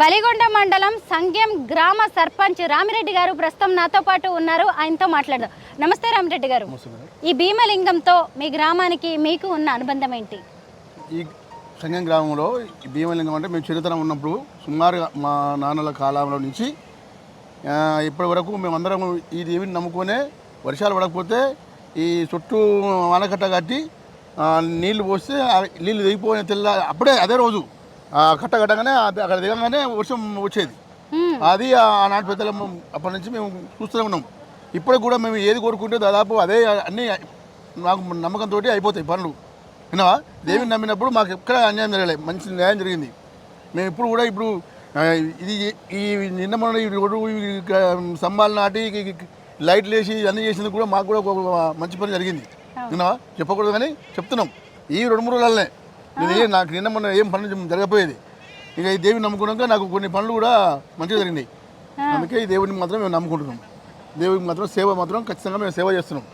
వలిగొండ మండలం సంగెం గ్రామ సర్పంచ్ రామిరెడ్డి గారు ప్రస్తుతం నాతో పాటు ఉన్నారు, ఆయనతో మాట్లాడదాం. నమస్తే రామిరెడ్డి గారు, ఈ భీమలింగంతో మీ గ్రామానికి మీకు ఉన్న అనుబంధం ఏంటి? ఈ సంగం గ్రామంలో ఈ భీమలింగం అంటే మేము చిన్నతనం ఉన్నప్పుడు సుమారుగా మా నాన్నల కాలంలో నుంచి ఇప్పటి వరకు మేమందరం ఈ దేవిని నమ్ముకునే వర్షాలు పడకపోతే ఈ చుట్టూ ఆనకట్ట కట్టి నీళ్లు పోస్తే నీళ్ళు దిగిపోయిన అప్పుడే అదే రోజు కట్ట కట్టగానే అక్కడ దిగంగానే వర్షం వచ్చేది. అది ఆనాటి పెద్దల అప్పటి నుంచి మేము చూస్తూనే ఉన్నాం. ఇప్పటికి కూడా మేము ఏది కోరుకుంటే దాదాపు అదే అన్నీ నాకు నమ్మకంతో అయిపోతాయి పనులు. విన్నావా? దేవిని నమ్మినప్పుడు మాకు ఎక్కడ అన్యాయం జరగలేదు, మంచి న్యాయం జరిగింది. మేము ఇప్పుడు ఇది ఈ నిన్న మొన్న ఈ రోడ్డు స్తంభాలు నాటి లైట్లు వేసి అన్నీ చేసింది కూడా మాకు కూడా ఒక మంచి పని జరిగింది. విన్నావా? చెప్పకూడదు కానీ చెప్తున్నాం. ఈ 2-3 రోజులనే నాకు నిన్న మొన్న ఏం పనులు జరగపోయేది. ఇక ఈ దేవిని నమ్ముకున్నాక నాకు కొన్ని పనులు కూడా మంచిగా జరిగినాయి. అందుకే ఈ దేవుడిని మాత్రం మేము నమ్ముకుంటున్నాం. దేవుడికి మాత్రం సేవ మాత్రం ఖచ్చితంగా మేము సేవ చేస్తున్నాం.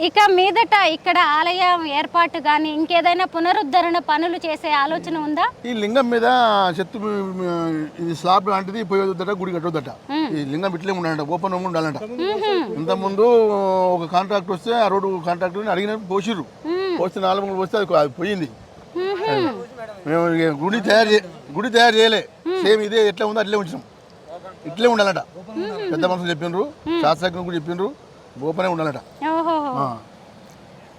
ఇక మీదట ఇక్కడ ఆలయం ఏర్పాటు కానీ ఇంకేదైనా పునరుద్ధరణ పనులు చేసే ఆలోచన ఉందా? ఈ లింగం మీద చెత్త ఇది స్లాబ్ లాంటిది పోయేదట, గుడి కట్టొద్దట. ఈ లింగం ఇట్లే ఉండాలంట, ఓపెన్ ఉండాలంట. ఇంతకుముందు ఒక కాంట్రాక్ట్ వస్తే ఆ రోడ్డు కాంట్రాక్ట్ అడిగిన పోసిర్రు, పోస్తే 4 మూడు పోస్తే అది పోయింది. మేము గుడి తయారు చేయలే, సేమ్ ఇదే ఎట్లా ఉందో అట్లే ఉంచినాం. ఇట్లే ఉండాలట. పెద్ద మనుషులు చెప్పిండ్రు, శాస్త్రజ్ఞులు కూడా చెప్పిండ్రు, ఓపెనే ఉండాలట.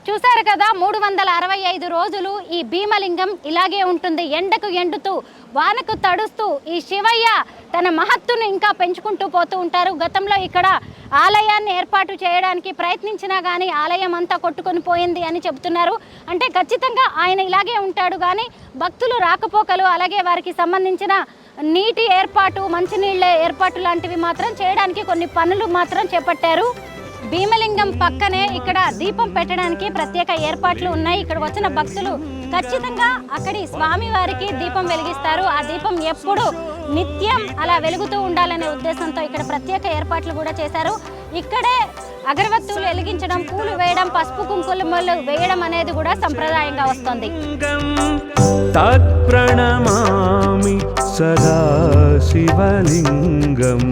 చూసారు కదా, 365 రోజులు ఈ భీమలింగం ఇలాగే ఉంటుంది. ఎండకు ఎండుతూ, వానకు తడుస్తూ ఈ శివయ్య తన మహత్తును ఇంకా పెంచుకుంటూ పోతూ ఉంటారు. గతంలో ఇక్కడ ఆలయాన్ని ఏర్పాటు చేయడానికి ప్రయత్నించినా కానీ ఆలయం అంతా కొట్టుకొని పోయింది అని చెబుతున్నారు. అంటే ఖచ్చితంగా ఆయన ఇలాగే ఉంటాడు, కానీ భక్తులు రాకపోకలు అలాగే వారికి సంబంధించిన నీటి ఏర్పాటు, మంచినీళ్ళ ఏర్పాటు లాంటివి మాత్రం చేయడానికి కొన్ని పనులు మాత్రం చేపట్టారు. భీమలింగం పక్కనే ఇక్కడ దీపం పెట్టడానికి ప్రత్యేక ఏర్పాట్లు ఉన్నాయి. ఇక్కడ వచ్చిన భక్తులు ఖచ్చితంగా అక్కడి స్వామి వారికి దీపం వెలిగిస్తారు. ఆ దీపం ఎప్పుడు నిత్యం అలా వెలుగుతూ ఉండాలనే ఉద్దేశంతో ఇక్కడ ప్రత్యేక ఏర్పాట్లు కూడా చేశారు. ఇక్కడే అగరవత్తులు వెలిగించడం, పూలు వేయడం, పసుపు కుంకుమలు వేయడం అనేది కూడా సంప్రదాయంగా వస్తుంది. తత్ప్రణమామి సదా శివలింగం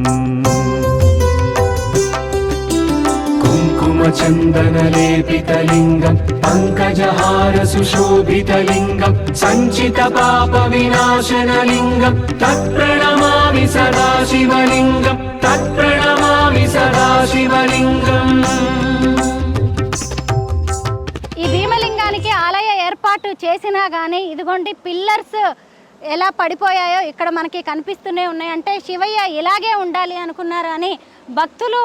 కుంకుమచందనలేపితలింగం పంకజహార సుశోభితలింగం సంచిత పాప వినాశనలింగం తత్ప్రణమామి సదా శివలింగం తత్ప్రణమామి సదా శివలింగం. ఈ భీమలింగానికి ఆలయ ఏర్పాటు చేసినా కానీ ఇదిగోండి పిల్లర్స్ ఎలా పడిపోయాయో ఇక్కడ మనకి కనిపిస్తూనే ఉన్నాయి. అంటే శివయ్య ఇలాగే ఉండాలి అనుకున్నారు అని భక్తులు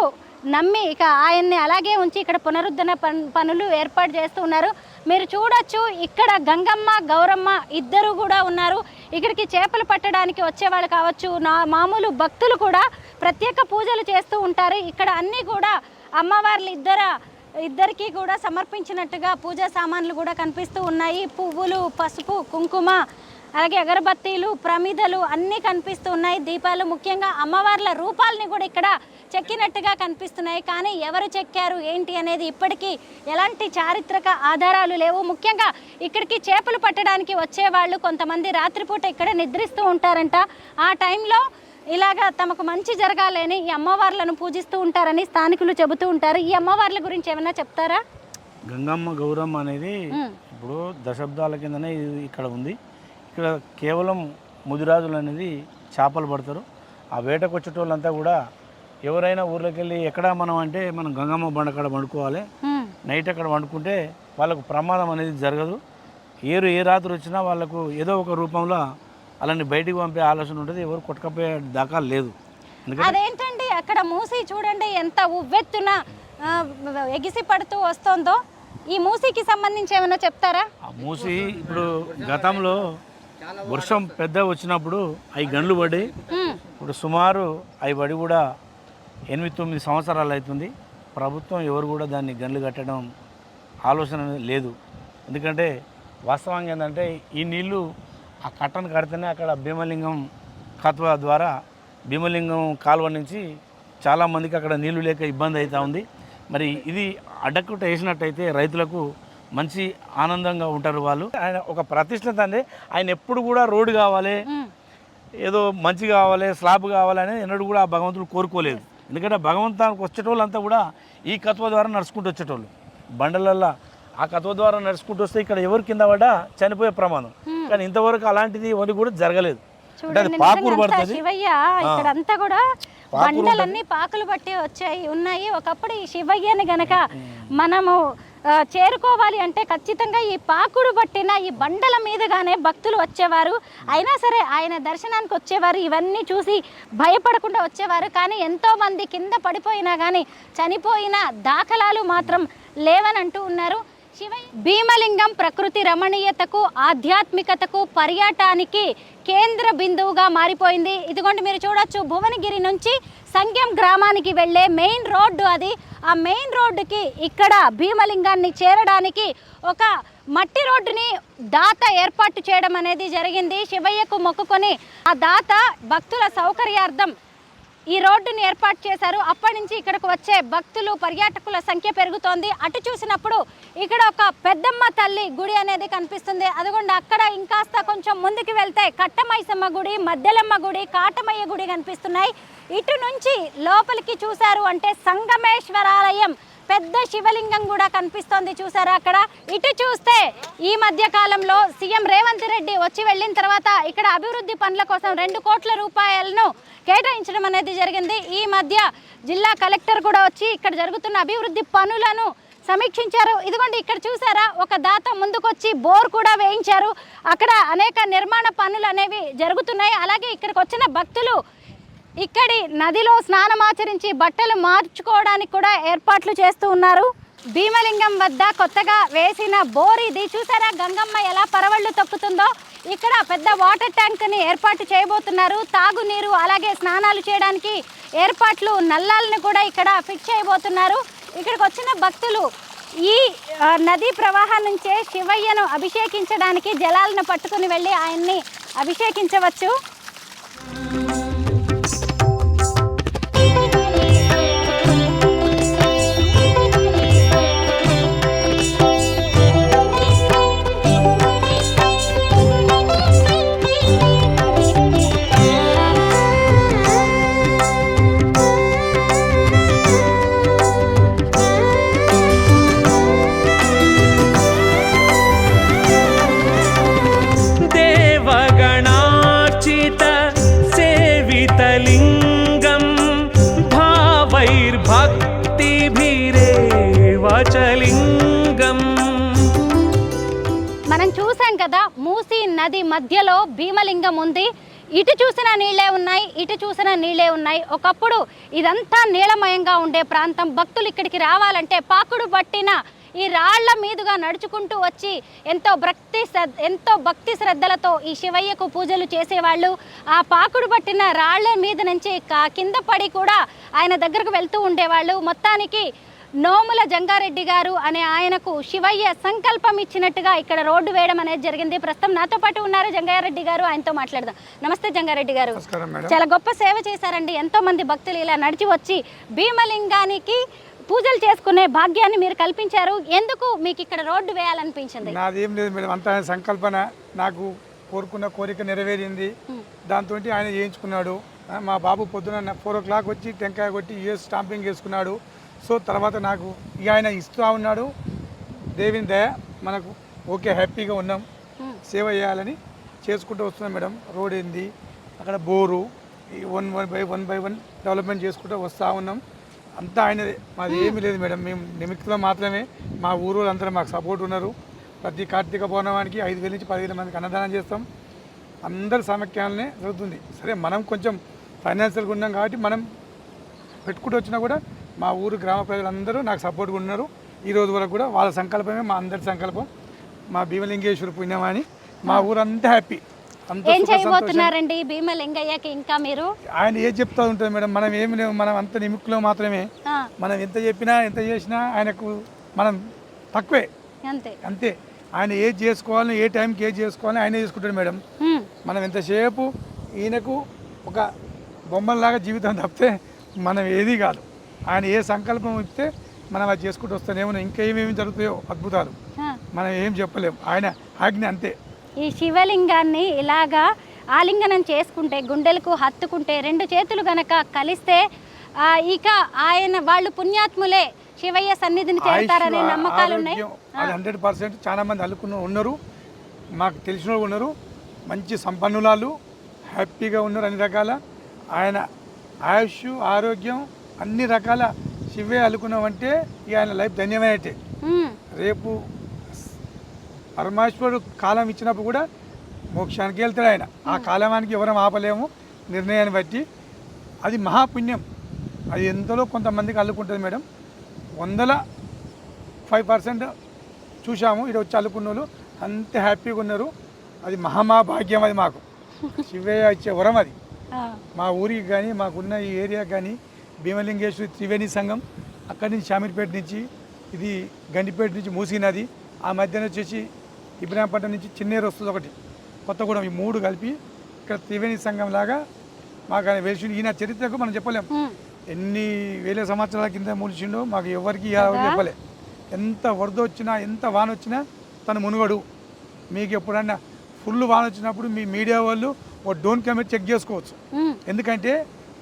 నమ్మి ఇక ఆయన్ని అలాగే ఉంచి ఇక్కడ పునరుద్ధరణ పనులు ఏర్పాటు చేస్తూ ఉన్నారు. మీరు చూడొచ్చు, ఇక్కడ గంగమ్మ, గౌరమ్మ ఇద్దరు కూడా ఉన్నారు. ఇక్కడికి చేపలు పట్టడానికి వచ్చేవాళ్ళు కావచ్చు, మామూలు భక్తులు కూడా ప్రత్యేక పూజలు చేస్తూ ఉంటారు. ఇక్కడ అన్నీ కూడా అమ్మవార్లు ఇద్దరికి కూడా సమర్పించినట్టుగా పూజా సామాన్లు కూడా కనిపిస్తూ ఉన్నాయి. పువ్వులు, పసుపు, కుంకుమ, అలాగే అగరబత్తీలు, ప్రమిదలు అన్నీ కనిపిస్తూ ఉన్నాయి. దీపాలు, ముఖ్యంగా అమ్మవార్ల రూపాలని కూడా ఇక్కడ చెక్కినట్టుగా కనిపిస్తున్నాయి. కానీ ఎవరు చెక్కారు ఏంటి అనేది ఇప్పటికీ ఎలాంటి చారిత్రక ఆధారాలు లేవు. ముఖ్యంగా ఇక్కడికి చేపలు పట్టడానికి వచ్చేవాళ్ళు కొంతమంది రాత్రిపూట ఇక్కడ నిద్రిస్తూ ఉంటారంట. ఆ టైంలో ఇలాగా తమకు మంచి జరగాలని ఈ అమ్మవార్లను పూజిస్తూ ఉంటారని స్థానికులు చెబుతూ ఉంటారు. ఈ అమ్మవార్ల గురించి ఏమైనా చెప్తారా? గంగమ్మ గౌరమ్మ అనేది ఇప్పుడు దశాబ్దాల కిందనే ఇక్కడ ఉంది. ఇక్కడ కేవలం ముదిరాజులు అనేది చేపలు పడతారు. ఆ వేటకు వచ్చేటోళ్ళంతా కూడా ఎవరైనా ఊర్లోకి వెళ్ళి ఎక్కడ మనం అంటే మనం గంగమ్మ బండ అక్కడ వండుకోవాలి, నైట్ అక్కడ వండుకుంటే వాళ్ళకు ప్రమాదం అనేది జరగదు. ఏ రాత్రి వచ్చినా వాళ్ళకు ఏదో ఒక రూపంలో అలాని బయటికి పంపే ఆలోచన ఉంటుంది. ఎవరు కొట్టుకపోయే దాకా లేదు. అదేంటండి అక్కడ మూసి చూడండి ఎంత ఉవ్వెత్తున ఎగిసి పడుతూ వస్తుందో. ఈ మూసికి సంబంధించి ఏమైనా చెప్తారా? ఆ మూసి ఇప్పుడు గతంలో వర్షం పెద్ద వచ్చినప్పుడు అవి గండ్లు పడి ఇప్పుడు సుమారు అవి పడి కూడా 8-9 సంవత్సరాలు అవుతుంది. ప్రభుత్వం ఎవరు కూడా దాన్ని గండ్లు కట్టడం ఆలోచన లేదు. ఎందుకంటే వాస్తవంగా ఏంటంటే ఈ నీళ్లు ఆ కట్టను కడితేనే అక్కడ భీమలింగం కత్వ ద్వారా భీమలింగం కాలువ నుంచి చాలామందికి అక్కడ నీళ్లు లేక ఇబ్బంది అవుతూ ఉంది. మరి ఇది అడ్డకుట్ట వేసినట్టయితే రైతులకు మంచి ఆనందంగా ఉంటారు వాళ్ళు. ఆయన ఒక ప్రతిష్ఠిత అండి. ఆయన ఎప్పుడు కూడా రోడ్డు కావాలి, ఏదో మంచి కావాలి, స్లాబ్ కావాలని ఎన్నడూ కూడా ఆ భగవంతుడు కోరుకోలేదు. ఎందుకంటే భగవంతానికి వచ్చేటోళ్ళు అంతా కూడా ఈ కత్వ ద్వారా నడుచుకుంటూ వచ్చేటోళ్ళు. బండలల్లో ఆ కత్వ ద్వారా నడుచుకుంటూ వస్తే ఇక్కడ ఎవరు కింద పడ్డా చనిపోయే ప్రమాదం. కానీ ఇంతవరకు అలాంటిది ఎవరు కూడా జరగలేదు. అంటే అది పాకూరు పడుతుంది. శివయ్య ఇక్కడంతా కూడా బండలన్నీ పాకులు పట్టి ఉన్నాయి. ఒకప్పుడు ఈ శివయ్యని గనక మనము చేరుకోవాలి అంటే ఖచ్చితంగా ఈ పాకుడు పట్టిన ఈ బండల మీదుగానే భక్తులు వచ్చేవారు. అయినా సరే ఆయన దర్శనానికి వచ్చేవారు, ఇవన్నీ చూసి భయపడకుండా వచ్చేవారు. కానీ ఎంతోమంది కింద పడిపోయినా కానీ చనిపోయిన దాఖలాలు మాత్రం లేవని అంటూ ఉన్నారు. భీమలింగం ప్రకృతి రమణీయతకు, ఆధ్యాత్మికతకు, పర్యాటానికి కేంద్ర బిందువుగా మారిపోయింది. ఇదిగోండి మీరు చూడొచ్చు, భువనగిరి నుంచి సంగెం గ్రామానికి వెళ్ళే మెయిన్ రోడ్డు అది. ఆ మెయిన్ రోడ్డుకి ఇక్కడ భీమలింగాన్ని చేరడానికి ఒక మట్టి రోడ్డుని దాత ఏర్పాటు చేయడం అనేది జరిగింది. శివయ్యకు మొక్కుకొని ఆ దాత భక్తుల సౌకర్యార్థం ఈ రోడ్డుని ఏర్పాటు చేశారు. అప్పటి నుంచి ఇక్కడికి వచ్చే భక్తులు, పర్యాటకుల సంఖ్య పెరుగుతోంది. అటు చూసినప్పుడు ఇక్కడ ఒక పెద్దమ్మ తల్లి గుడి అనేది కనిపిస్తుంది. అదిగోండి అక్కడ ఇంకాస్త కొంచెం ముందుకు వెళ్తే కట్టమైసమ్మ గుడి, మద్దెలమ్మ గుడి, కాటమయ్య గుడి కనిపిస్తున్నాయి. ఇటు నుంచి లోపలికి చూశారు అంటే సంగమేశ్వరాలయం పెద్ద శివలింగం కూడా కనిపిస్తోంది. చూసారా అక్కడ? ఇటు చూస్తే ఈ మధ్య కాలంలో సీఎం రేవంత్ రెడ్డి వచ్చి వెళ్ళిన తర్వాత ఇక్కడ అభివృద్ధి పనుల కోసం 2 కోట్ల రూపాయలను కేటాయించడం అనేది జరిగింది. ఈ మధ్య జిల్లా కలెక్టర్ కూడా వచ్చి ఇక్కడ జరుగుతున్న అభివృద్ధి పనులను సమీక్షించారు. ఇదిగోండి ఇక్కడ చూసారా, ఒక దాత ముందుకొచ్చి బోర్ కూడా వేయించారు. అక్కడ అనేక నిర్మాణ పనులు అనేవి జరుగుతున్నాయి. అలాగే ఇక్కడికి వచ్చిన భక్తులు ఇక్కడి నదిలో స్నానమాచరించి బట్టలు మార్చుకోవడానికి కూడా ఏర్పాట్లు చేస్తూ ఉన్నారు. భీమలింగం వద్ద కొత్తగా వేసిన బోర్ ఇది. చూసారా గంగమ్మ ఎలా పరవళ్ళు తొక్కుతుందో. ఇక్కడ పెద్ద వాటర్ ట్యాంక్ని ఏర్పాటు చేయబోతున్నారు. తాగునీరు అలాగే స్నానాలు చేయడానికి ఏర్పాట్లు, నల్లాలను కూడా ఇక్కడ ఫిట్ చేయబోతున్నారు. ఇక్కడికి వచ్చిన భక్తులు ఈ నదీ ప్రవాహం నుంచే శివయ్యను అభిషేకించడానికి జలాలను పట్టుకుని వెళ్ళి ఆయన్ని అభిషేకించవచ్చు. సేవితలింగం భావైర్భక్తిభిరేవచలింగం. మనం చూసాం కదా, మూసీ నది మధ్యలో భీమలింగం ఉంది. ఇటు చూసిన నీళ్ళే ఉన్నాయి, ఇటు చూసిన నీళ్ళే ఉన్నాయి. ఒకప్పుడు ఇదంతా నీలమయంగా ఉండే ప్రాంతం. భక్తులు ఇక్కడికి రావాలంటే పాకుడు పట్టిన ఈ రాళ్ల మీదుగా నడుచుకుంటూ వచ్చి ఎంతో భక్తి శ్రద్ధలతో ఈ శివయ్యకు పూజలు చేసేవాళ్ళు. ఆ పాకుడు పట్టిన రాళ్ల మీద నుంచి కింద పడి కూడా ఆయన దగ్గరకు వెళ్తూ ఉండేవాళ్ళు. మొత్తానికి నోముల జంగారెడ్డి గారు అనే ఆయనకు శివయ్య సంకల్పం ఇచ్చినట్టుగా ఇక్కడ రోడ్డు వేయడం అనేది జరిగింది. ప్రస్తుతం నాతో పాటు ఉన్నారు జంగారెడ్డి గారు, ఆయనతో మాట్లాడదాం. నమస్తే జంగారెడ్డి గారు. చాలా గొప్ప సేవ చేశారండి. ఎంతో మంది భక్తులు ఇలా నడిచి వచ్చి భీమలింగానికి పూజలు చేసుకునే భాగ్యాన్ని మీరు కల్పించారు. ఎందుకు మీకు ఇక్కడ రోడ్డు వేయాలనిపించింది? నాదేం లేదు మేడం, అంత ఆయన సంకల్పన. నాకు కోరుకున్న కోరిక నెరవేరింది. దాంతో ఆయన చేయించుకున్నాడు. మా బాబు పొద్దున 4 o'clock వచ్చి టెంకాయ కొట్టి యూఎస్ స్టాంపింగ్ చేసుకున్నాడు. సో తర్వాత నాకు ఇక ఆయన ఇస్తూ ఉన్నాడు. దేవుని దయ మనకు ఓకే, హ్యాపీగా ఉన్నాం. సేవ చేయాలని చేసుకుంటూ వస్తున్నాం మేడం. రోడ్ ఏంది, అక్కడ బోరు, ఈ 1 by 1 డెవలప్మెంట్ చేసుకుంటూ వస్తూ ఉన్నాం. అంతా ఆయనదే, మాది ఏమీ లేదు మేడం. మేము నిమిత్తంలో మాత్రమే. మా ఊరు అందరూ మాకు సపోర్ట్ ఉన్నారు. ప్రతి కార్తీక పౌర్ణమానికి 5,000 నుంచి 10,000 మందికి అన్నదానం చేస్తాం. అందరి సమఖ్యాలనే జరుగుతుంది. సరే మనం కొంచెం ఫైనాన్షియల్గా ఉన్నాం కాబట్టి మనం పెట్టుకుంటూ వచ్చినా కూడా మా ఊరు గ్రామ ప్రజలందరూ నాకు సపోర్ట్గా ఉన్నారు. ఈ రోజు వరకు కూడా వాళ్ళ సంకల్పమే మా అందరి సంకల్పం. మా భీమలింగేశ్వర పుణ్యమాని మా ఊరంతా హ్యాపీ. ఏం చేయబోతున్నారండి భీమలింగయ్యకి ఇంకా మీరు? ఆయన ఏం చెప్తా ఉంటుంది మేడం, మనం ఏమి లేవు, మనం అంత నిమిక్కులో మాత్రమే. మనం ఎంత చెప్పినా ఎంత చేసినా ఆయనకు మనం తక్కువే, అంతే. ఆయన ఏది చేసుకోవాలని, ఏ టైంకి ఏది చేసుకోవాలని ఆయన చేసుకుంటాడు మేడం. మనం ఎంతసేపు ఈయనకు ఒక బొమ్మల్లాగా జీవితం తప్పితే మనం ఏది కాదు. ఆయన ఏ సంకల్పం ఇస్తే మనం అది చేసుకుంటూ వస్తానే ఉన్నాం. ఇంకా ఏమేమి జరుగుతాయో అద్భుతాలు మనం ఏం చెప్పలేము, ఆయన ఆజ్ఞ అంతే. ఈ శివలింగాన్ని ఇలాగా ఆలింగనం చేసుకుంటే, గుండెలకు హత్తుకుంటే, 2 చేతులు గనక కలిస్తే ఇక ఆయన వాళ్ళు పుణ్యాత్ములే శివయ్య సన్నిధిని చేస్తారనే నమ్మకాలు ఉన్నాయి. అది 100% చాలా మంది అల్లుకున్న ఉన్నారు, మాకు తెలిసిన ఉన్నారు, మంచి సంపన్నులాలు, హ్యాపీగా ఉన్నారు. అన్ని రకాల ఆయన ఆయుష్, ఆరోగ్యం అన్ని రకాల శివయ్య అల్లుకున్నామంటే ఇక ఆయన లైఫ్ ధన్యమైనట్టే. రేపు పరమేశ్వరుడు కాలం ఇచ్చినప్పుడు కూడా మోక్షానికి వెళ్తాడు ఆయన. ఆ కాలానికి ఎవరం ఆపలేము నిర్ణయాన్ని బట్టి. అది మహాపుణ్యం. అది ఎంతలో కొంతమందికి అల్లుకుంటుంది మేడం. 105% చూసాము ఇక్కడ వచ్చి అల్లుకున్న వాళ్ళు అంత హ్యాపీగా ఉన్నారు. అది మహాభాగ్యం. అది మాకు శివయ్య ఇచ్చే వరం అది. మా ఊరికి కానీ మాకున్న ఈ ఏరియాకి కానీ భీమలింగేశ్వరి త్రివేణి సంఘం, అక్కడి నుంచి షామీర్పేట నుంచి, ఇది గండిపేట నుంచి మూసీ నది, ఆ మధ్యన వచ్చేసి ఇబ్రాహీంపట్నం నుంచి చిన్నేరు వస్తుంది ఒకటి, కొత్తగూడెం, ఈ 3 కలిపి ఇక్కడ త్రివేణి సంఘం లాగా మాకు ఆయన వెలిసి. ఈయన చరిత్రకు మనం చెప్పలేం, ఎన్ని వేల సంవత్సరాల కింద మూలిచిండో మాకు ఎవరికి చెప్పలే. ఎంత వరద వచ్చినా, ఎంత వాన వచ్చినా తను మునుగడు. మీకు ఎప్పుడన్నా ఫుల్ వాన వచ్చినప్పుడు మీ మీడియా వాళ్ళు ఓ డ్రోన్ కెమెరా చెక్ చేసుకోవచ్చు. ఎందుకంటే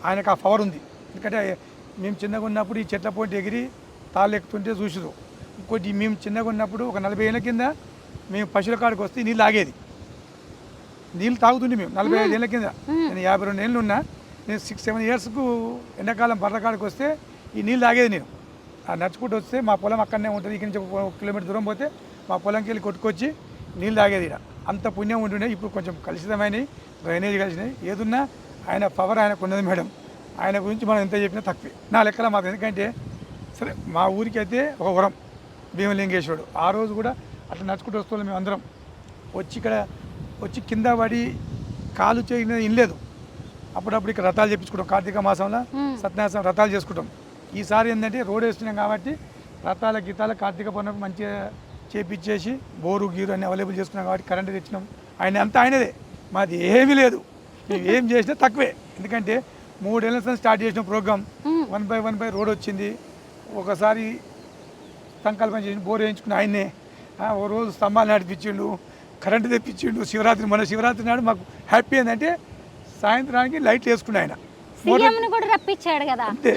ఆయనకు ఆ పవర్ ఉంది. ఎందుకంటే మేము చిన్నగా ఉన్నప్పుడు ఈ చెట్ల పోటీ ఎగిరి తాళ్ళు ఎక్కుతుంటే చూసిరు. ఇంకోటి మేము చిన్నగా ఉన్నప్పుడు ఒక 40 ఏళ్ళ కింద మేము పశువుల కాడికి వస్తే నీళ్ళు ఆగేది, నీళ్ళు తాగుతుండే మేము 45 ఏళ్ళ కింద. నేను 52 ఏళ్ళు ఉన్నా. నేను 6-7 ఇయర్స్కు ఎండాకాలం బర్ర కాడికి వస్తే ఈ నీళ్ళు తాగేది నేను. నడుచుకుంటూ వస్తే మా పొలం అక్కడనే ఉంటుంది. ఇక్కడి నుంచి 1 కిలోమీటర్ దూరం పోతే మా పొలంకి వెళ్ళి కొట్టుకొచ్చి నీళ్ళు తాగేది. ఇక్కడ అంత పుణ్యం ఉంటుండే. ఇప్పుడు కొంచెం కలుషితమైనవి, డ్రైనేజ్ కలిసినాయి. ఏదున్నా ఆయన పవర్ ఆయనకు ఉన్నది మేడం. ఆయన గురించి మనం ఎంత చెప్పినా తక్కువే నా లెక్కల మాత్రం. ఎందుకంటే సరే మా ఊరికి అయితే ఒక వరం భీమలింగేశ్వరుడు. ఆ రోజు కూడా అట్లా నడుచుకుంటూ వస్తున్నాం మేము అందరం. వచ్చి ఇక్కడ వచ్చి కింద పడి కాలు చేయని ఇనలేదు. అప్పుడప్పుడు ఇక్కడ రథాలు చేపించుకుంటాం. కార్తీక మాసంలో సత్యనారాయణ రథాలు చేసుకుంటాం. ఈసారి ఏంటంటే రోడ్ వేస్తున్నాం కాబట్టి రథాల గీతాల కార్తీక పౌర్ణమికి మంచిగా చేపించేసి బోరు గీరు అన్ని అవైలబుల్ చేసుకున్నాం కాబట్టి కరెంటు తెచ్చినాం. ఆయన అంతా ఆయనదే, మాది ఏమీ లేదు. మేము ఏం చేసినా తక్కువే. ఎందుకంటే 3 ఏళ్ళ స్టార్ట్ చేసిన ప్రోగ్రామ్ 1 by 1 రోడ్ వచ్చింది. ఒకసారి సంకల్పం చేసి బోర్ వేయించుకుని ఆయన్నే. ఓ రోజు స్తంభాలు నడిపించిండు, కరెంటు తెప్పించిండు. శివరాత్రి, మన శివరాత్రి నాడు మాకు హ్యాపీ ఏంటంటే సాయంత్రానికి లైట్లు వేసుకుని ఆయన కూడా రప్పించాడు కదా. అంతే,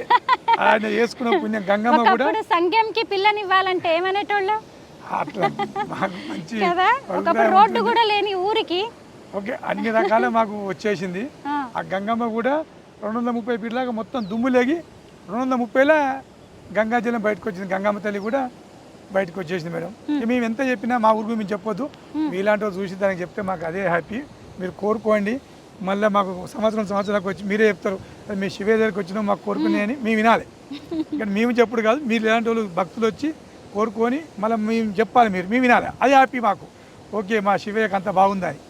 ఆయన వేసుకున్న పుణ్యం. గంగమ్మ కూడా సంఘంకి పిల్లనివ్వాలంటే ఏమనేటోళ్ళు అట్లా మాకు మంచి రోడ్డు కూడా లేని ఊరికి ఓకే అన్ని రకాల మాకు వచ్చేసింది. ఆ గంగమ్మ కూడా 230 ఫీట్లాగా మొత్తం దుమ్ము లేగి 230ల గంగాజలం బయటకు వచ్చింది. గంగమ్మ తల్లి కూడా బయటకు వచ్చేసింది మేడం. మేము ఎంత చెప్పినా మా ఊరికి మేము చెప్పొద్దు. మీలాంటి వాళ్ళు చూసి దానికి చెప్తే మాకు అదే హ్యాపీ. మీరు కోరుకోండి. మళ్ళీ మాకు సంవత్సరాలకు వచ్చి మీరే చెప్తారు మీ శివయ్య దగ్గరికి వచ్చినా మాకు కోరుకునే అని మేము వినాలి. ఇక్కడ మేము చెప్పుడు కాదు, మీరు ఇలాంటి వాళ్ళు భక్తులు వచ్చి కోరుకొని మళ్ళీ మేము చెప్పాలి, మేము వినాలి. అది హ్యాపీ మాకు. ఓకే, మా శివయ్యకి అంత బాగుందని.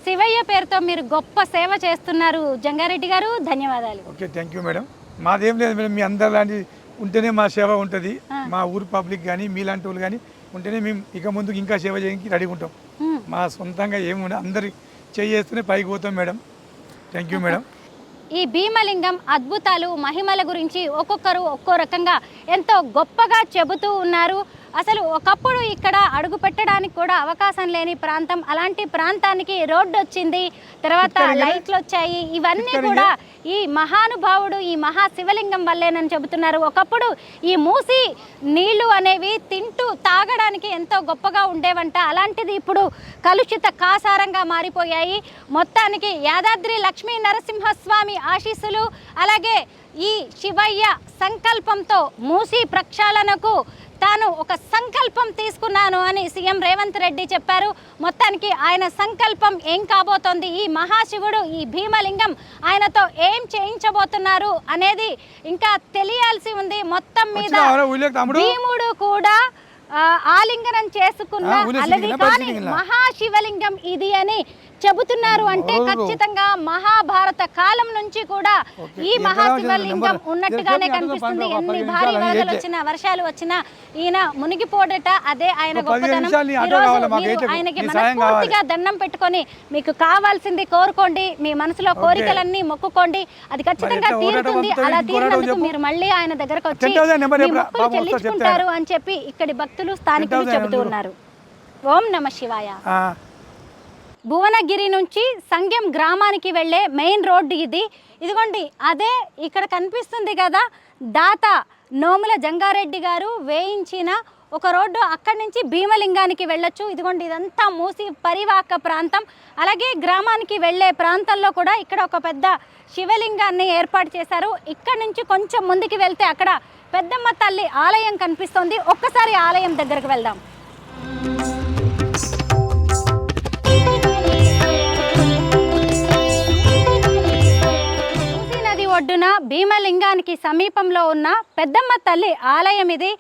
శివయ్య పేరుతో మీరు గొప్ప సేవ చేస్తున్నారు జంగారెడ్డి గారు, ధన్యవాదాలు. Okay, thank you madam. మాదేం లేదు మేడం, మీ అందరు లాంటి ఉంటేనే మా సేవ ఉంటుంది. మా ఊరు పబ్లిక్ కానీ మీలాంటి వాళ్ళు కానీ ఉంటేనే మేము ఇక ముందుకు ఇంకా సేవ చేయడానికి రెడీగా ఉంటాం. మా సొంతంగా ఏముండే అందరు చేస్తూనే పైకి పోతాం మేడం. Thank you madam. ఈ భీమలింగం అద్భుతాలు మహిమల గురించి ఒక్కొక్కరు ఒక్కో రకంగా ఎంతో గొప్పగా చెబుతూ ఉన్నారు. అసలు ఒకప్పుడు ఇక్కడ అడుగు పెట్టడానికి కూడా అవకాశం లేని ప్రాంతం, అలాంటి ప్రాంతానికి రోడ్డు వచ్చింది, తర్వాత లైట్లు వచ్చాయి. ఇవన్నీ కూడా ఈ మహానుభావుడు ఈ మహాశివలింగం వల్లేనని చెబుతున్నారు. ఒకప్పుడు ఈ మూసి నీళ్లు అనేవి తింటూ తాగడానికి ఎంతో గొప్పగా ఉండేవంట. అలాంటిది ఇప్పుడు కలుషిత కాసారంగా మారిపోయాయి. మొత్తానికి యాదాద్రి లక్ష్మీ నరసింహస్వామి ఆశీస్సులు, అలాగే ఈ శివయ్య సంకల్పంతో మూసి ప్రక్షాళనకు తాను ఒక సంకల్పం తీసుకున్నాను అని సీఎం రేవంత్ రెడ్డి చెప్పారు. మొత్తానికి ఆయన సంకల్పం ఏం కాబోతోంది, ఈ మహాశివుడు ఈ భీమలింగం ఆయనతో ఏం చేయించబోతున్నారు అనేది ఇంకా తెలియాల్సి ఉంది. మొత్తం మీద భీముడు కూడా ఆలింగనం చేసుకున్న అలాగే కానీ మహాశివలింగం ఇది అని చెబుతున్నారు. అంటే ఖచ్చితంగా మహాభారత కాలం నుంచి కూడా ఈ మహాశివలింగం ఉన్నట్టుగానే కనిపిస్తుంది. ఎన్ని భారీ వరదలు వచ్చినా వర్షాలు వచ్చినా ఈయన మునిగిపోడట, అదే ఆయన గొప్పతనం. ఆయనకి మనస్ఫూర్తిగా దండం పెట్టుకొని మీకు కావాల్సింది కోరుకోండి, మీ మనసులో కోరికలన్నీ మొక్కుకోండి, అది ఖచ్చితంగా తీరుతుంది. అలా తీరినందుకు మీరు మళ్ళీ ఆయన దగ్గరకు వచ్చి మీ మొక్కులు చెల్లించుకుంటారు అని చెప్పి ఇక్కడి భక్తులు స్థానికులు చెబుతూ ఉన్నారు. ఓం నమ శివాయ. భువనగిరి నుంచి సంగెం గ్రామానికి వెళ్ళే మెయిన్ రోడ్డు ఇది. ఇదిగోండి అదే ఇక్కడ కనిపిస్తుంది కదా, దాత నోముల జంగారెడ్డి గారు వేయించిన ఒక రోడ్డు. అక్కడి నుంచి భీమలింగానికి వెళ్ళొచ్చు. ఇదిగోండి ఇదంతా మూసి పరివాహక ప్రాంతం. అలాగే గ్రామానికి వెళ్ళే ప్రాంతంలో కూడా ఇక్కడ ఒక పెద్ద శివలింగాన్ని ఏర్పాటు చేశారు. ఇక్కడ నుంచి కొంచెం ముందుకు వెళ్తే అక్కడ పెద్దమ్మ తల్లి ఆలయం కనిపిస్తోంది. ఒక్కసారి ఆలయం దగ్గరకు వెళ్దాం. ఒడ్డున భీమలింగానికి సమీపంలో ఉన్న పెద్దమ్మ తల్లి ఆలయం ఇది.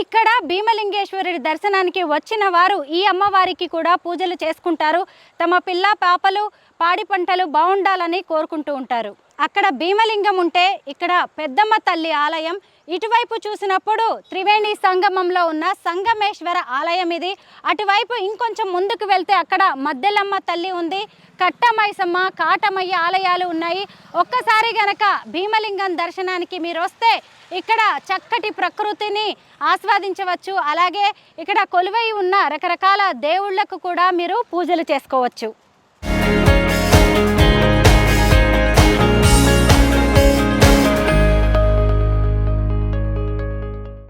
ఇక్కడ భీమలింగేశ్వరుడి దర్శనానికి వచ్చిన వారు ఈ అమ్మవారికి కూడా పూజలు చేసుకుంటారు. తమ పిల్ల పాపలు పాడి పంటలు బాగుండాలని కోరుకుంటూ ఉంటారు. అక్కడ భీమలింగం ఉంటే ఇక్కడ పెద్దమ్మ తల్లి ఆలయం, ఇటువైపు చూసినప్పుడు త్రివేణి సంగమంలో ఉన్న సంగమేశ్వర ఆలయం ఇది. అటువైపు ఇంకొంచెం ముందుకు వెళ్తే అక్కడ మద్దెలమ్మ తల్లి ఉంది, కట్టమైసమ్మ, కాటమయ్య ఆలయాలు ఉన్నాయి. ఒక్కసారి గనక భీమలింగం దర్శనానికి మీరు వస్తే ఇక్కడ చక్కటి ప్రకృతిని ఆస్వాదించవచ్చు. అలాగే ఇక్కడ కొలువై ఉన్న రకరకాల దేవుళ్లకు కూడా మీరు పూజలు చేసుకోవచ్చు.